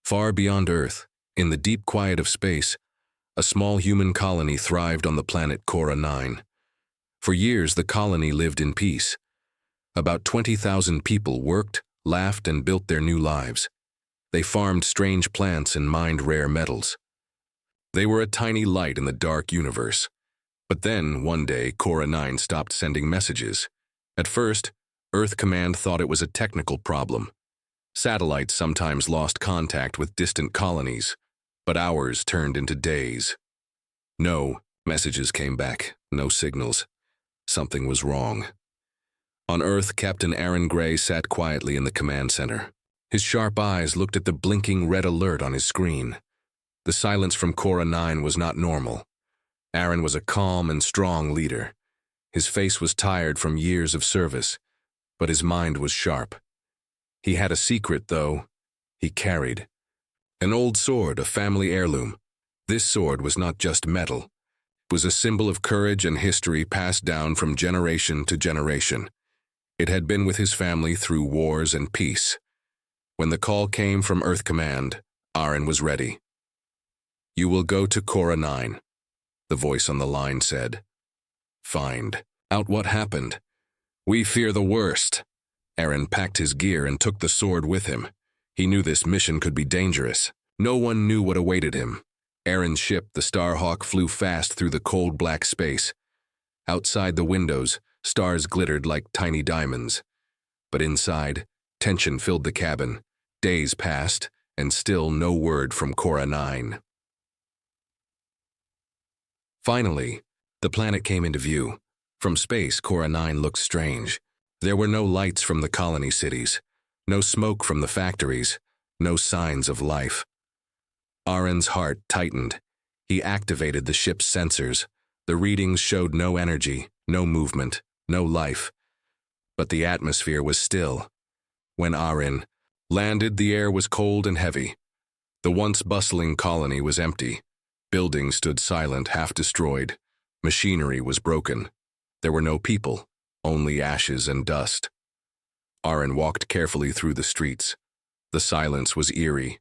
Far beyond Earth, in the deep quiet of space, a small human colony thrived on the planet Cora 9. For years, the colony lived in peace. About 20,000 people worked, laughed, and built their new lives. They farmed strange plants and mined rare metals. They were a tiny light in the dark universe. But then, one day, Cora 9 stopped sending messages. At first, Earth Command thought it was a technical problem. Satellites sometimes lost contact with distant colonies, but hours turned into days. No messages came back, no signals. Something was wrong. On Earth, Captain Aaron Gray sat quietly in the command center. His sharp eyes looked at the blinking red alert on his screen. The silence from Cora 9 was not normal. Aaron was a calm and strong leader. His face was tired from years of service, but his mind was sharp. He had a secret, though, he carried. An old sword, a family heirloom. This sword was not just metal. It was a symbol of courage and history passed down from generation to generation. It had been with his family through wars and peace. When the call came from Earth Command, Aaron was ready. "You will go to Cora 9, the voice on the line said. "Find out what happened. We fear the worst." Aaron packed his gear and took the sword with him. He knew this mission could be dangerous. No one knew what awaited him. Aaron's ship, the Starhawk, flew fast through the cold black space. Outside the windows, stars glittered like tiny diamonds. But inside, tension filled the cabin. Days passed, and still no word from Cora 9. Finally, the planet came into view. From space, Cora 9 looked strange. There were no lights from the colony cities, no smoke from the factories, no signs of life. Aaron's heart tightened. He activated the ship's sensors. The readings showed no energy, no movement, no life. But the atmosphere was still. When Aaron landed, the air was cold and heavy. The once bustling colony was empty. Buildings stood silent, half destroyed. Machinery was broken. There were no people, only ashes and dust. Aaron walked carefully through the streets. The silence was eerie.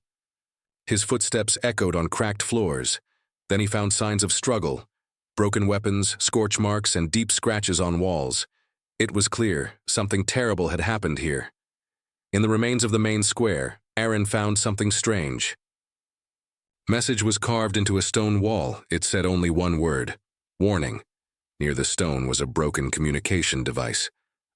His footsteps echoed on cracked floors. Then he found signs of struggle, broken weapons, scorch marks, and deep scratches on walls. It was clear something terrible had happened here. In the remains of the main square, Aaron found something strange. Message was carved into a stone wall. It said only one word: warning. Near the stone was a broken communication device.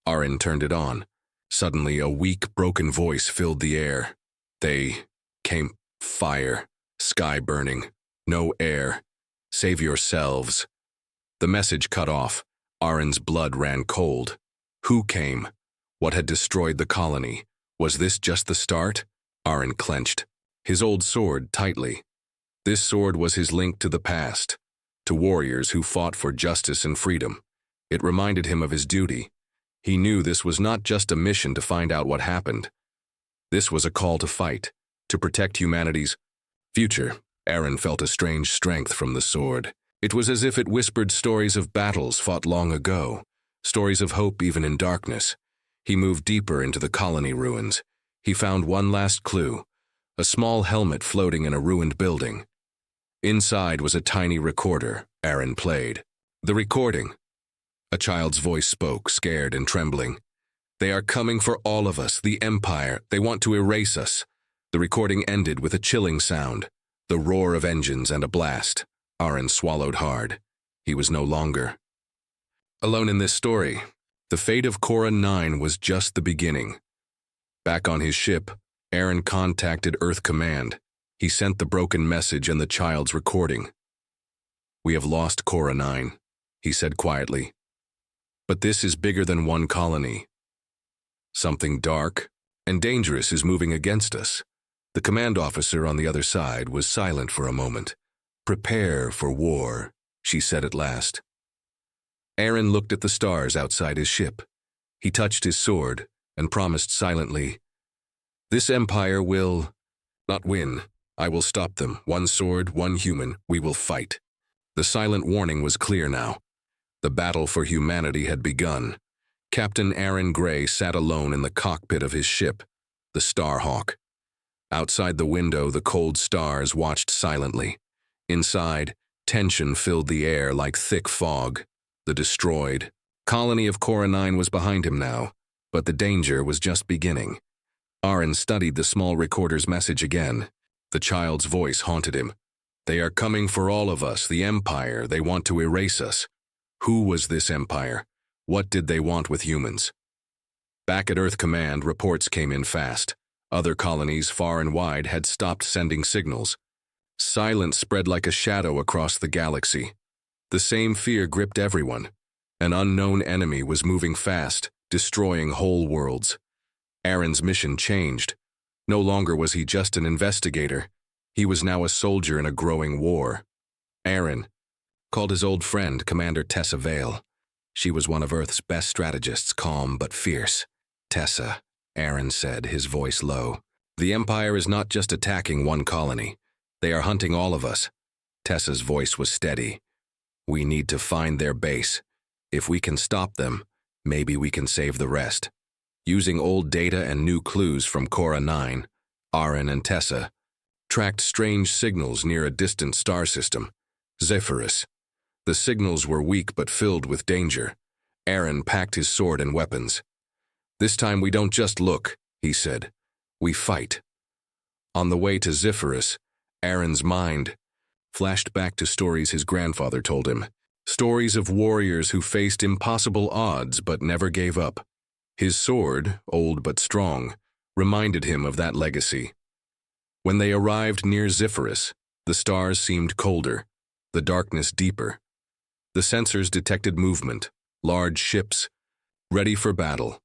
Aaron turned it on. Suddenly, a weak, broken voice filled the air. They came. Fire. Sky burning. No air. Save yourselves. The message cut off. Aaron's blood ran cold. Who came? What had destroyed the colony? Was this just the start? Aaron clenched his old sword tightly. This sword was his link to the past, to warriors who fought for justice and freedom. It reminded him of his duty. He knew this was not just a mission to find out what happened. This was a call to fight, to protect humanity's future. Aaron felt a strange strength from the sword. It was as if it whispered stories of battles fought long ago, stories of hope even in darkness. He moved deeper into the colony ruins. He found one last clue: a small helmet floating in a ruined building. Inside was a tiny recorder. Aaron played. The recording. A child's voice spoke, scared and trembling. "They are coming for all of us, the Empire. They want to erase us." The recording ended with a chilling sound, the roar of engines and a blast. Aaron swallowed hard. He was no longer alone in this story. The fate of Cora 9 was just the beginning. Back on his ship, Aaron contacted Earth Command. He sent the broken message and the child's recording. "We have lost Cora 9, he said quietly. "But this is bigger than one colony. Something dark and dangerous is moving against us." The command officer on the other side was silent for a moment. "Prepare for war," she said at last. Aaron looked at the stars outside his ship. He touched his sword and promised silently, "This empire will not win. I will stop them. One sword, one human. We will fight." The silent warning was clear now. The battle for humanity had begun. Captain Aaron Gray sat alone in the cockpit of his ship, the Starhawk. Outside the window, the cold stars watched silently. Inside, tension filled the air like thick fog. The destroyed colony of Cora 9 was behind him now, but the danger was just beginning. Aaron studied the small recorder's message again. The child's voice haunted him. "They are coming for all of us, the Empire. They want to erase us." Who was this Empire? What did they want with humans? Back at Earth Command, reports came in fast. Other colonies far and wide had stopped sending signals. Silence spread like a shadow across the galaxy. The same fear gripped everyone. An unknown enemy was moving fast, destroying whole worlds. Aaron's mission changed. No longer was he just an investigator. He was now a soldier in a growing war. Aaron called his old friend, Commander Tessa Vale. She was one of Earth's best strategists, calm but fierce. "Tessa," Aaron said, his voice low. "The Empire is not just attacking one colony. They are hunting all of us." Tessa's voice was steady. "We need to find their base. If we can stop them, maybe we can save the rest." Using old data and new clues from Cora 9, Aaron and Tessa tracked strange signals near a distant star system, Zephyrus. The signals were weak but filled with danger. Aaron packed his sword and weapons. "This time we don't just look," he said. "We fight." On the way to Zephyrus, Aaron's mind flashed back to stories his grandfather told him. Stories of warriors who faced impossible odds but never gave up. His sword, old but strong, reminded him of that legacy. When they arrived near Zephyrus, the stars seemed colder, the darkness deeper. The sensors detected movement, large ships, ready for battle.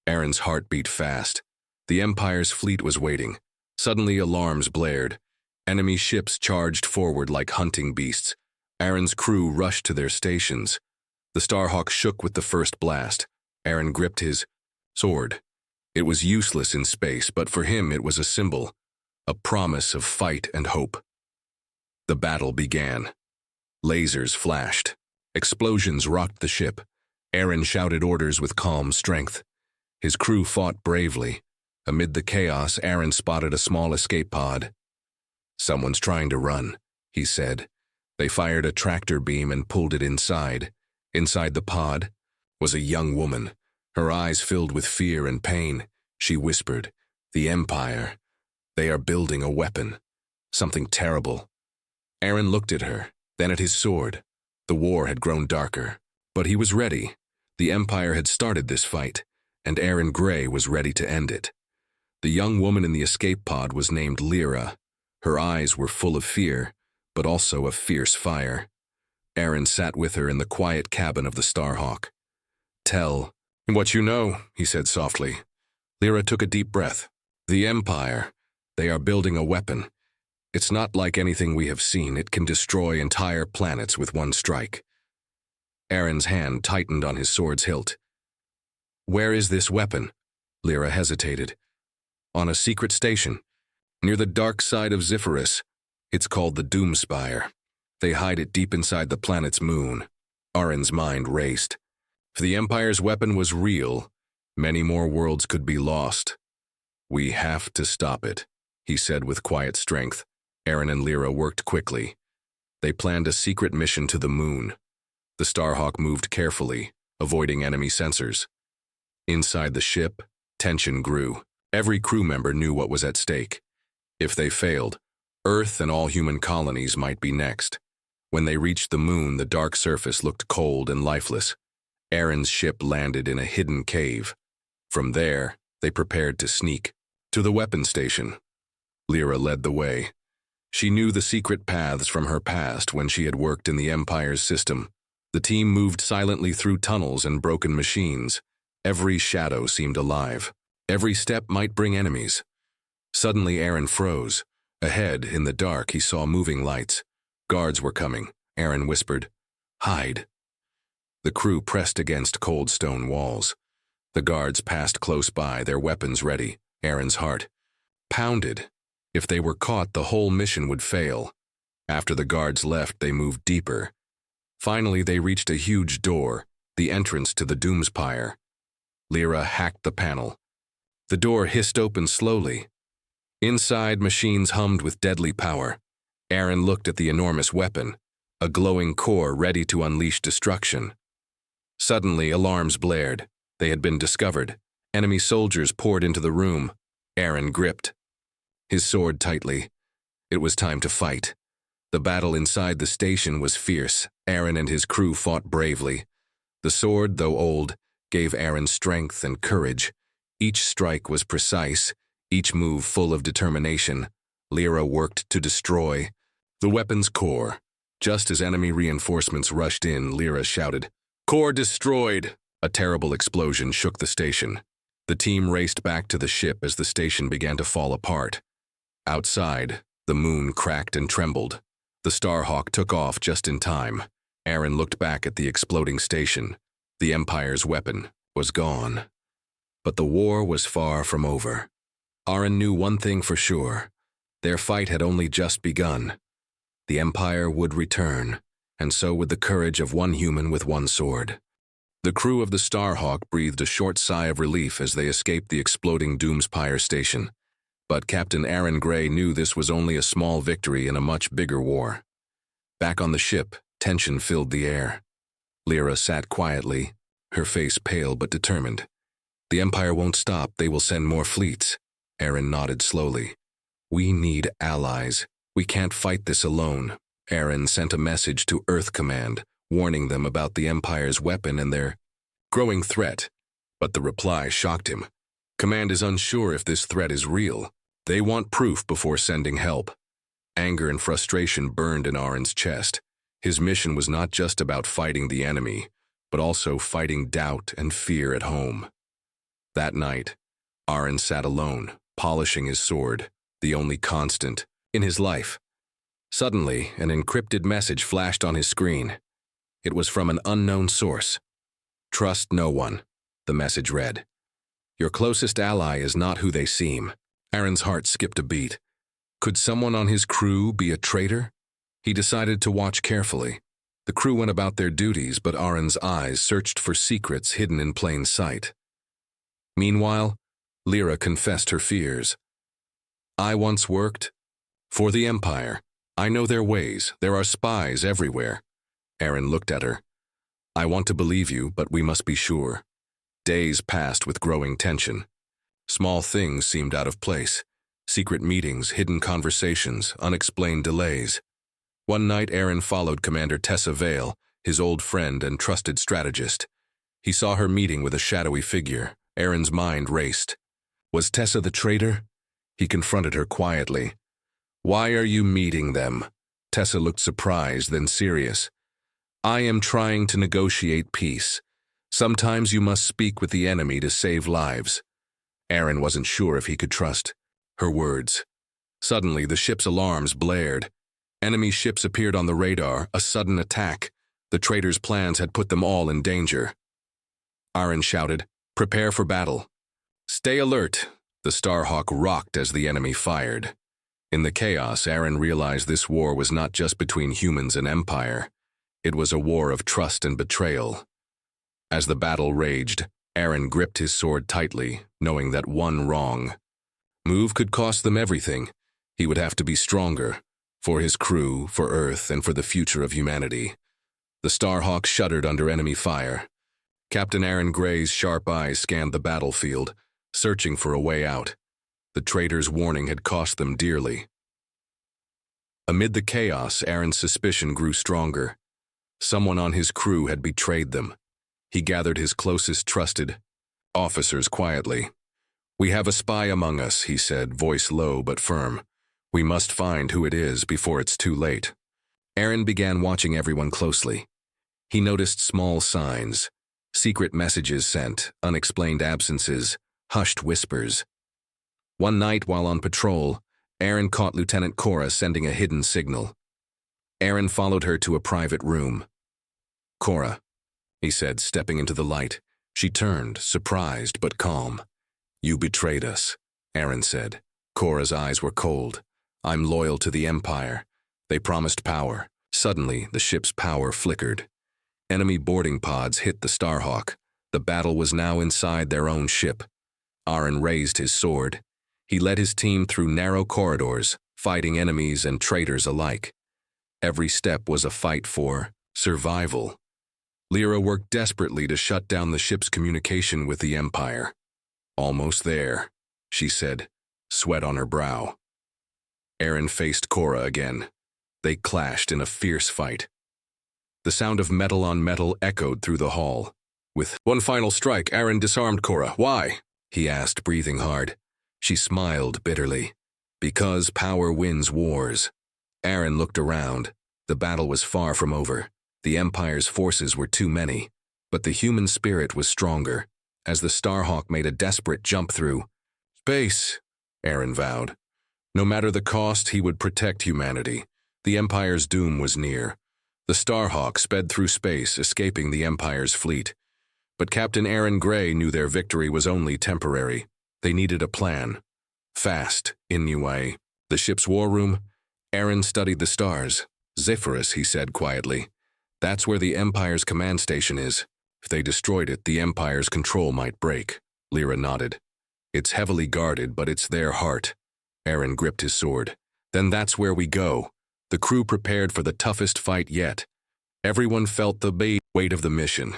Aaron's heart beat fast. The Empire's fleet was waiting. Suddenly alarms blared. Enemy ships charged forward like hunting beasts. Aaron's crew rushed to their stations. The Starhawk shook with the first blast. Aaron gripped his sword. It was useless in space, but for him it was a symbol, a promise of fight and hope. The battle began. Lasers flashed. Explosions rocked the ship. Aaron shouted orders with calm strength. His crew fought bravely. Amid the chaos, Aaron spotted a small escape pod. "Someone's trying to run," he said. They fired a tractor beam and pulled it inside. Inside the pod was a young woman, her eyes filled with fear and pain. She whispered, "The Empire. They are building a weapon. Something terrible." Aaron looked at her, then at his sword. The war had grown darker, but he was ready. The Empire had started this fight, and Aaron Gray was ready to end it. The young woman in the escape pod was named Lyra. Her eyes were full of fear, but also of fierce fire. Aaron sat with her in the quiet cabin of the Starhawk. "Tell what you know," he said softly. Lyra took a deep breath. "The Empire. They are building a weapon. It's not like anything we have seen. It can destroy entire planets with one strike." Aaron's hand tightened on his sword's hilt. "Where is this weapon?" Lyra hesitated. "On a secret station, near the dark side of Zephyrus. It's called the Doomspire. They hide it deep inside the planet's moon." Aaron's mind raced. If the Empire's weapon was real, many more worlds could be lost. "We have to stop it," he said with quiet strength. Aaron and Lyra worked quickly. They planned a secret mission to the moon. The Starhawk moved carefully, avoiding enemy sensors. Inside the ship, tension grew. Every crew member knew what was at stake. If they failed, Earth and all human colonies might be next. When they reached the moon, the dark surface looked cold and lifeless. Aaron's ship landed in a hidden cave. From there, they prepared to sneak to the weapon station. Lyra led the way. She knew the secret paths from her past when she had worked in the Empire's system. The team moved silently through tunnels and broken machines. Every shadow seemed alive. Every step might bring enemies. Suddenly, Aaron froze. Ahead, in the dark, he saw moving lights. Guards were coming. Aaron whispered, "Hide." The crew pressed against cold stone walls. The guards passed close by, their weapons ready. Aaron's heart pounded. If they were caught, the whole mission would fail. After the guards left, they moved deeper. Finally, they reached a huge door, the entrance to the Doomspire. Lyra hacked the panel. The door hissed open slowly. Inside, machines hummed with deadly power. Aaron looked at the enormous weapon, a glowing core ready to unleash destruction. Suddenly, alarms blared. They had been discovered. Enemy soldiers poured into the room. Aaron gripped his sword tightly. It was time to fight. The battle inside the station was fierce. Aaron and his crew fought bravely. The sword, though old, gave Aaron strength and courage. Each strike was precise, each move full of determination. Lyra worked to destroy the weapon's core. Just as enemy reinforcements rushed in, Lyra shouted, "Core destroyed!" A terrible explosion shook the station. The team raced back to the ship as the station began to fall apart. Outside, the moon cracked and trembled. The Starhawk took off just in time. Aaron looked back at the exploding station. The Empire's weapon was gone. But the war was far from over. Aaron knew one thing for sure. Their fight had only just begun. The Empire would return, and so would the courage of one human with one sword. The crew of the Starhawk breathed a short sigh of relief as they escaped the exploding Doomspire station. But Captain Aaron Gray knew this was only a small victory in a much bigger war. Back on the ship, tension filled the air. Lyra sat quietly, her face pale but determined. "The Empire won't stop. They will send more fleets." Aaron nodded slowly. "We need allies. We can't fight this alone." Aaron sent a message to Earth Command, warning them about the Empire's weapon and their growing threat. But the reply shocked him. Command is unsure if this threat is real. They want proof before sending help. Anger and frustration burned in Aaron's chest. His mission was not just about fighting the enemy, but also fighting doubt and fear at home. That night, Aaron sat alone, polishing his sword, the only constant in his life. Suddenly, an encrypted message flashed on his screen. It was from an unknown source. "Trust no one," the message read. "Your closest ally is not who they seem." Aaron's heart skipped a beat. Could someone on his crew be a traitor? He decided to watch carefully. The crew went about their duties, but Aaron's eyes searched for secrets hidden in plain sight. Meanwhile, Lyra confessed her fears. "I once worked for the Empire. I know their ways. There are spies everywhere." Aaron looked at her. "I want to believe you, but we must be sure." Days passed with growing tension. Small things seemed out of place. Secret meetings, hidden conversations, unexplained delays. One night, Aaron followed Commander Tessa Vale, his old friend and trusted strategist. He saw her meeting with a shadowy figure. Aaron's mind raced. Was Tessa the traitor? He confronted her quietly. "Why are you meeting them?" Tessa looked surprised, then serious. "I am trying to negotiate peace. Sometimes you must speak with the enemy to save lives." Aaron wasn't sure if he could trust her words. Suddenly, the ship's alarms blared. Enemy ships appeared on the radar, a sudden attack. The traitors' plans had put them all in danger. Aaron shouted, "Prepare for battle." "Stay alert." The Starhawk rocked as the enemy fired. In the chaos, Aaron realized this war was not just between humans and Empire. It was a war of trust and betrayal. As the battle raged, Aaron gripped his sword tightly, knowing that one wrong move could cost them everything. He would have to be stronger, for his crew, for Earth, and for the future of humanity. The Starhawk shuddered under enemy fire. Captain Aaron Gray's sharp eyes scanned the battlefield, searching for a way out. The traitors' warning had cost them dearly. Amid the chaos, Aaron's suspicion grew stronger. Someone on his crew had betrayed them. He gathered his closest trusted officers quietly. "We have a spy among us," he said, voice low but firm. "We must find who it is before it's too late." Aaron began watching everyone closely. He noticed small signs, secret messages sent, unexplained absences, hushed whispers. One night while on patrol, Aaron caught Lieutenant Cora sending a hidden signal. Aaron followed her to a private room. "Cora," he said, stepping into the light. She turned, surprised but calm. "You betrayed us," Aaron said. Cora's eyes were cold. "I'm loyal to the Empire. They promised power." Suddenly, the ship's power flickered. Enemy boarding pods hit the Starhawk. The battle was now inside their own ship. Aaron raised his sword. He led his team through narrow corridors, fighting enemies and traitors alike. Every step was a fight for survival. Lyra worked desperately to shut down the ship's communication with the Empire. "Almost there," she said, sweat on her brow. Aaron faced Cora again. They clashed in a fierce fight. The sound of metal on metal echoed through the hall. With one final strike, Aaron disarmed Cora. "Why?" he asked, breathing hard. She smiled bitterly. "Because power wins wars." Aaron looked around. The battle was far from over. The Empire's forces were too many, but the human spirit was stronger. As the Starhawk made a desperate jump through space, Aaron vowed. No matter the cost, he would protect humanity. The Empire's doom was near. The Starhawk sped through space, escaping the Empire's fleet. But Captain Aaron Gray knew their victory was only temporary. They needed a plan. Fast, Inuit. The ship's war room. Aaron studied the stars. "Zephyrus," he said quietly. "That's where the Empire's command station is. If they destroyed it, the Empire's control might break." Lyra nodded. "It's heavily guarded, but it's their heart." Aaron gripped his sword. "Then that's where we go." The crew prepared for the toughest fight yet. Everyone felt the weight of the mission.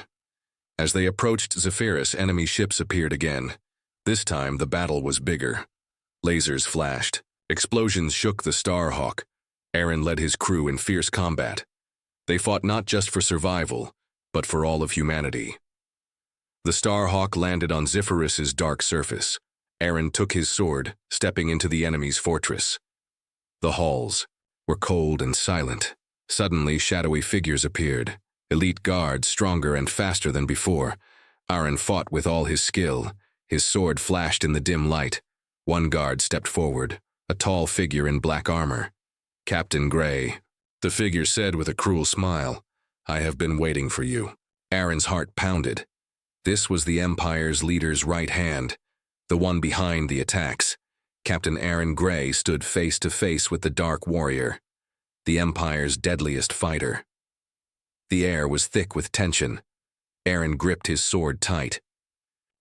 As they approached Zephyrus, enemy ships appeared again. This time, the battle was bigger. Lasers flashed. Explosions shook the Starhawk. Aaron led his crew in fierce combat. They fought not just for survival, but for all of humanity. The Starhawk landed on Zephyrus's dark surface. Aaron took his sword, stepping into the enemy's fortress. The halls were cold and silent. Suddenly, shadowy figures appeared. Elite guards, stronger and faster than before. Aaron fought with all his skill. His sword flashed in the dim light. One guard stepped forward, a tall figure in black armor. "Captain Gray," the figure said with a cruel smile. "I have been waiting for you." Aaron's heart pounded. This was the Empire's leader's right hand, the one behind the attacks. Captain Aaron Gray stood face to face with the Dark Warrior, the Empire's deadliest fighter. The air was thick with tension. Aaron gripped his sword tight.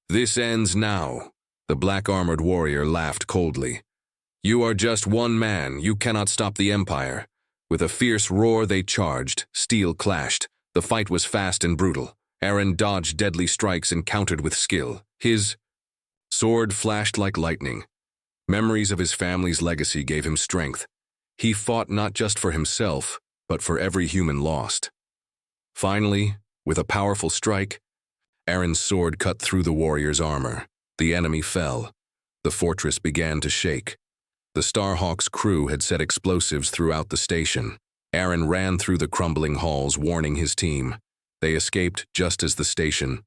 "This ends now," the black-armored warrior laughed coldly. "You are just one man. You cannot stop the Empire." With a fierce roar they charged. Steel clashed. The fight was fast and brutal. Aaron dodged deadly strikes and countered with skill. His sword flashed like lightning. Memories of his family's legacy gave him strength. He fought not just for himself, but for every human lost. Finally, with a powerful strike, Aaron's sword cut through the warrior's armor. The enemy fell. The fortress began to shake. The Starhawk's crew had set explosives throughout the station. Aaron ran through the crumbling halls, warning his team. They escaped just as the station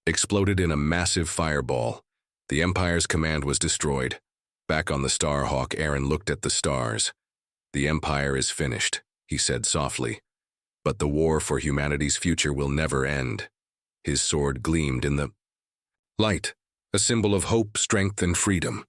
exploded in a massive fireball. The Empire's command was destroyed. Back on the Starhawk, Aaron looked at the stars. "The Empire is finished," he said softly. "But the war for humanity's future will never end." His sword gleamed in the light, a symbol of hope, strength, and freedom.